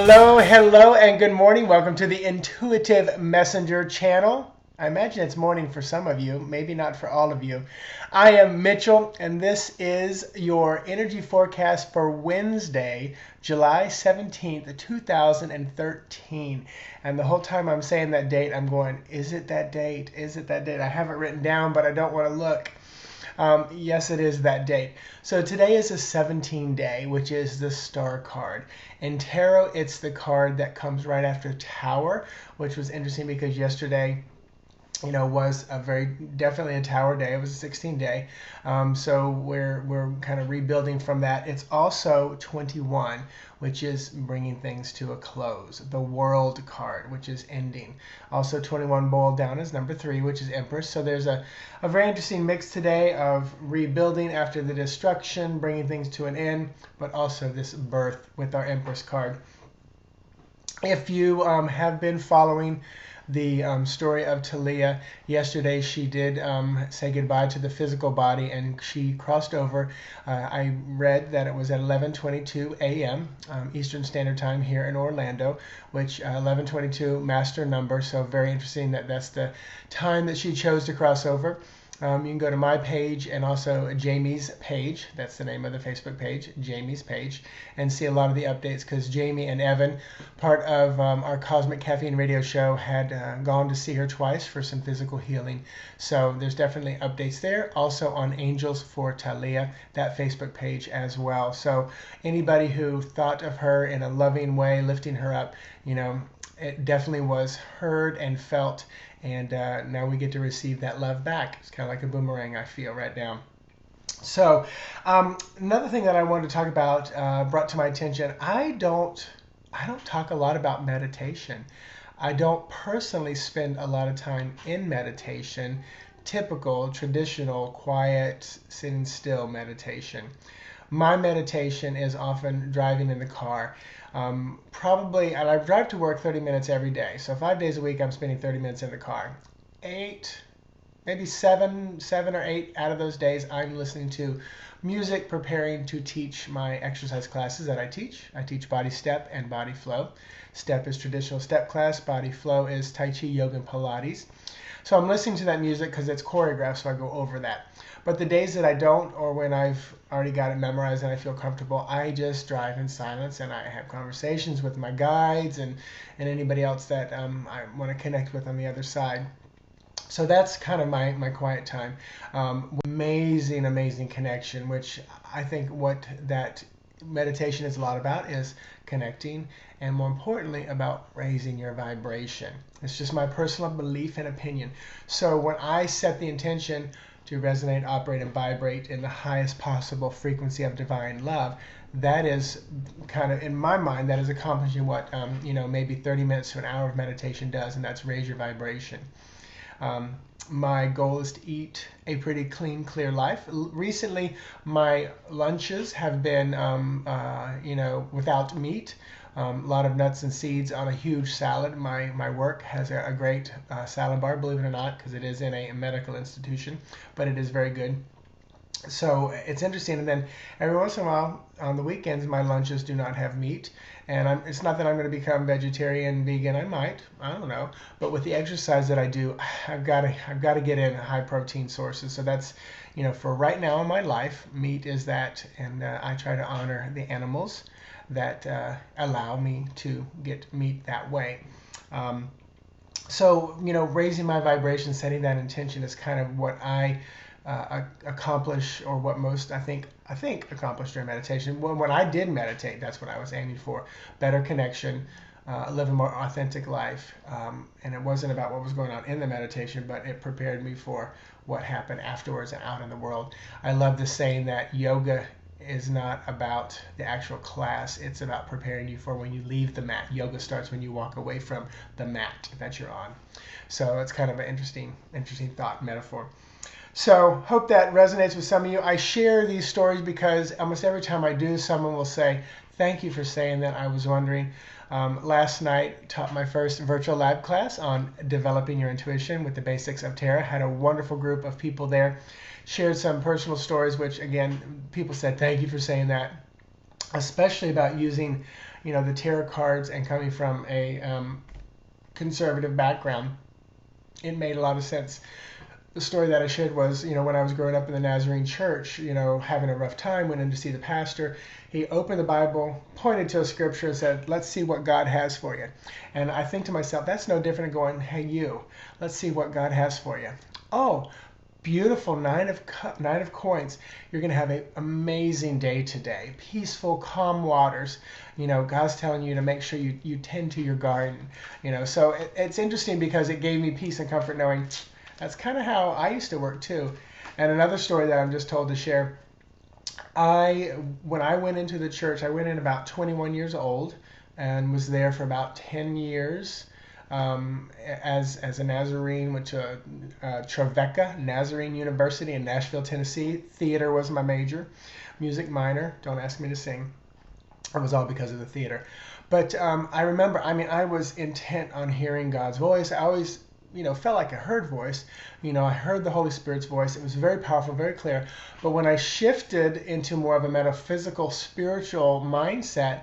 Hello, and good morning. Welcome to the Intuitive Messenger channel. I imagine it's morning for some of you, maybe not for all of you. I am Mitchell, and this is your energy forecast for Wednesday, July 17th, 2013. And the whole time I'm saying that date, I'm going, is it that date? Is it that date? I have it written down, but I don't want to look. Yes, it is that date. So today is a 17 day, which is the star card. In tarot, it's the card that comes right after Tower, which was interesting because yesterday, was definitely a Tower day. It was a 16 day. So we're kind of rebuilding from that. It's also 21, which is bringing things to a close. The World card, which is ending. Also 21 boiled down is number 3, which is Empress. So there's a very interesting mix today of rebuilding after the destruction, bringing things to an end, but also this birth with our Empress card. If you have been following the story of Talia, yesterday she did say goodbye to the physical body and she crossed over. I read that it was at 11:22 a.m. Eastern Standard Time here in Orlando, which 11:22 master number, so very interesting that that's the time that she chose to cross over. You can go to my page and also Jamie's page. That's the name of the Facebook page, Jamie's page, and see a lot of the updates because Jamie and Evan, part of our Cosmic Caffeine radio show, had gone to see her twice for some physical healing. So there's definitely updates there. Also on Angels for Talia, that Facebook page as well. So anybody who thought of her in a loving way, lifting her up, it definitely was heard and felt, and now we get to receive that love back. It's kind of like a boomerang, I feel right now. So another thing that I wanted to talk about, brought to my attention, I don't talk a lot about meditation. I don't personally spend a lot of time in meditation, typical, traditional, quiet, sitting still meditation. My meditation is often driving in the car. Probably, and I drive to work 30 minutes every day. So 5 days a week, I'm spending 30 minutes in the car. Maybe seven or eight out of those days, I'm listening to music, preparing to teach my exercise classes that I teach. I teach body step and body flow. Step is traditional step class. Body flow is Tai Chi, yoga, and Pilates. So I'm listening to that music because it's choreographed, so I go over that. But the days that I don't, or when I've already got it memorized and I feel comfortable, I just drive in silence and I have conversations with my guides and anybody else that I want to connect with on the other side. So that's kind of my quiet time. Amazing connection, which I think what that meditation is a lot about is connecting, and more importantly about raising your vibration. It's just my personal belief and opinion. So when I set the intention to resonate, operate, and vibrate in the highest possible frequency of divine love, that is kind of, in my mind, that is accomplishing what maybe 30 minutes to an hour of meditation does, and that's raise your vibration. My goal is to eat a pretty clean, clear life. Recently, my lunches have been, without meat. A lot of nuts and seeds on a huge salad. My work has a great salad bar, believe it or not, because it is in a medical institution, but it is very good. So it's interesting. And then every once in a while, on the weekends, my lunches do not have meat. And it's not that I'm going to become vegetarian, vegan. I don't know. But with the exercise that I do, I've got to get in high protein sources. So that's, for right now in my life, meat is that, and I try to honor the animals that allow me to get meat that way. So raising my vibration, setting that intention is kind of what I accomplish, or what most I think accomplished during meditation. When I did meditate, that's what I was aiming for: better connection, live a more authentic life. And it wasn't about what was going on in the meditation, but it prepared me for what happened afterwards and out in the world. I love the saying that yoga is not about the actual class, it's about preparing you for when you leave the mat. Yoga starts when you walk away from the mat that you're on. So it's kind of an interesting thought, metaphor. So hope that resonates with some of you. I share these stories because almost every time I do, someone will say, thank you for saying that. I was wondering. Last night, taught my first virtual lab class on developing your intuition with the basics of tarot. Had a wonderful group of people there. Shared some personal stories, which again, people said, thank you for saying that. Especially about using the tarot cards and coming from a conservative background, it made a lot of sense. The story that I shared was, when I was growing up in the Nazarene church, having a rough time, went in to see the pastor. He opened the Bible, pointed to a scripture, and said, "Let's see what God has for you." And I think to myself, that's no different than going, "Hey, you, let's see what God has for you." Oh, beautiful nine of coins. You're going to have an amazing day today. Peaceful, calm waters. God's telling you to make sure you tend to your garden. So it's interesting because it gave me peace and comfort knowing that's kind of how I used to work too. And another story that I'm just told to share. When I went into the church, I went in about 21 years old and was there for about 10 years. As a Nazarene, went to Trevecca Nazarene University in Nashville, Tennessee. Theater was my major, music minor. Don't ask me to sing. It was all because of the theater. But I remember, I was intent on hearing God's voice. I always, felt like I heard voice. I heard the Holy Spirit's voice. It was very powerful, very clear. But when I shifted into more of a metaphysical, spiritual mindset,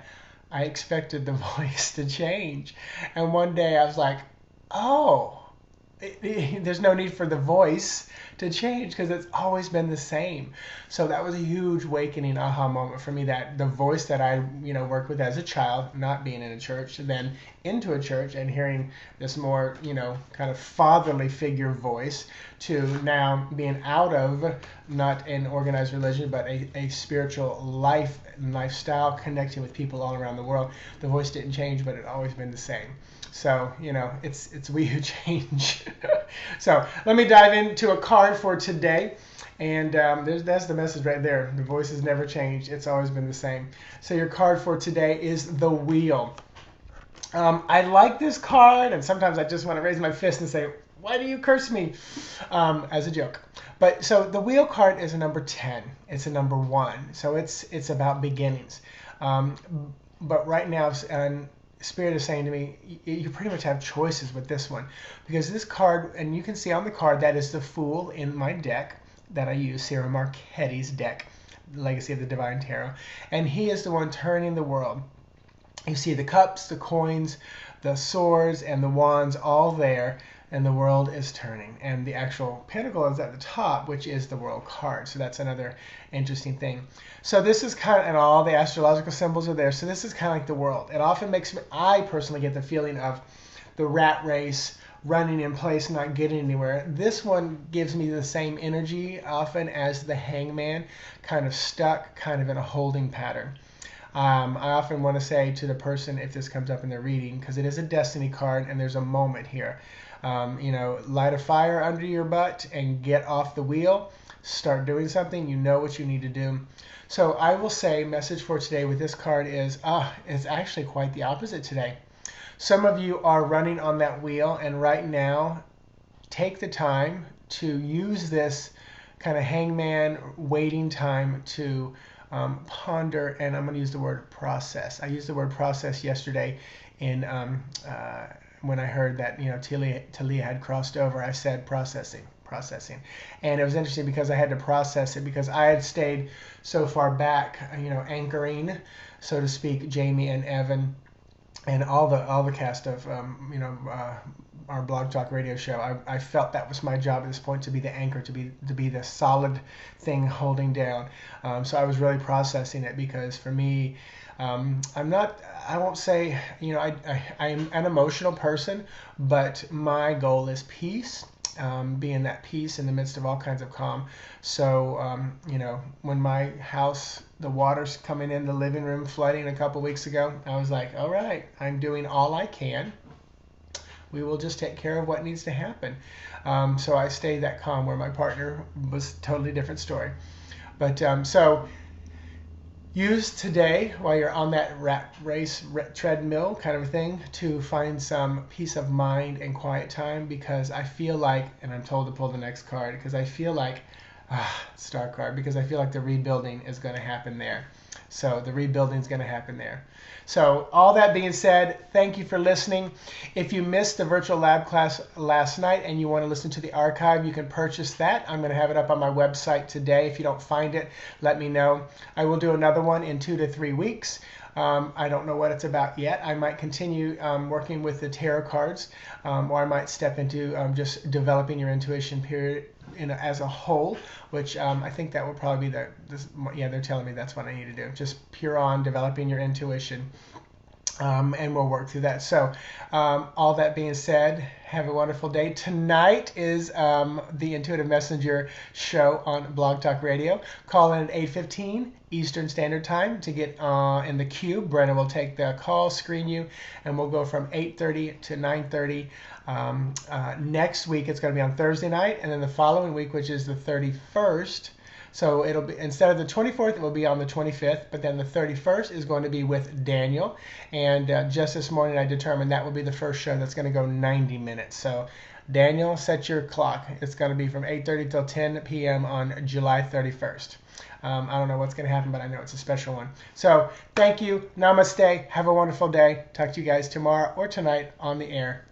I expected the voice to change. And one day I was like, oh, there's no need for the voice to change because it's always been the same. So that was a huge awakening aha moment for me, that the voice that I worked with as a child, not being in a church, then into a church and hearing this more kind of fatherly figure voice, to now being out of not an organized religion but a spiritual lifestyle, connecting with people all around the world. The voice didn't change, but it always been the same. So, it's we who change. So let me dive into a card for today. And that's the message right there. The voice has never changed. It's always been the same. So your card for today is the Wheel. I like this card, and sometimes I just want to raise my fist and say, "Why do you curse me?" As a joke. But so the Wheel card is a number 10. It's a number 1. So it's about beginnings. But right now, Spirit is saying to me, you pretty much have choices with this one, because this card, and you can see on the card, that is the Fool in my deck that I use, Sarah Marchetti's deck, Legacy of the Divine Tarot, and he is the one turning the world. You see the cups, the coins, the swords, and the wands all there, and the world is turning. And the actual pentacle is at the top, which is the world card. So that's another interesting thing. So this is kind of, and all the astrological symbols are there. So this is kind of like the world. It often makes me, I personally get the feeling of the rat race, running in place, not getting anywhere. This one gives me the same energy often as the Hangman, kind of stuck, kind of in a holding pattern. I often want to say to the person, if this comes up in their reading, because it is a destiny card and there's a moment here, light a fire under your butt and get off the wheel. Start doing something. You know what you need to do. So I will say, message for today with this card is, it's actually quite the opposite today. Some of you are running on that wheel, and right now, take the time to use this kind of hangman waiting time to ponder, and I'm going to use the word process. I used the word process yesterday in when I heard that Talia had crossed over. I said processing, and it was interesting because I had to process it because I had stayed so far back, anchoring, so to speak, Jamie and Evan and all the cast of our Blog Talk radio show. I felt that was my job at this point, to be the anchor, to be the solid thing holding down. So I was really processing it because for me, I won't say, I'm an emotional person, but my goal is peace, being that peace in the midst of all kinds of calm. So, when my house, the water's coming in the living room, flooding a couple weeks ago, I was like, all right, I'm doing all I can. We will just take care of what needs to happen. So I stayed that calm, where my partner was a totally different story. But so use today, while you're on that rat race treadmill kind of a thing, to find some peace of mind and quiet time, because I feel like, and I'm told to pull the next card, because I feel like, star card, because I feel like the rebuilding is going to happen there. So the rebuilding is going to happen there. So all that being said, thank you for listening. If you missed the virtual lab class last night and you want to listen to the archive, you can purchase that. I'm going to have it up on my website today. If you don't find it, let me know. I will do another one in 2 to 3 weeks. I don't know what it's about yet. I might continue working with the tarot cards, or I might step into just developing your intuition period as a whole, which I think that will probably be yeah, they're telling me that's what I need to do. Just pure on developing your intuition. And we'll work through that. So, all that being said, have a wonderful day. Tonight is the Intuitive Messenger show on Blog Talk Radio. Call in at 8:15 Eastern Standard Time to get in the queue. Brenna will take the call, screen you, and we'll go from 8:30 to 9:30. Next week, it's going to be on Thursday night, and then the following week, which is the 31st. So it'll be, instead of the 24th, it will be on the 25th, but then the 31st is going to be with Daniel. And just this morning, I determined that will be the first show that's going to go 90 minutes. So Daniel, set your clock. It's going to be from 8:30 till 10 p.m. on July 31st. I don't know what's going to happen, but I know it's a special one. So thank you. Namaste. Have a wonderful day. Talk to you guys tomorrow or tonight on the air.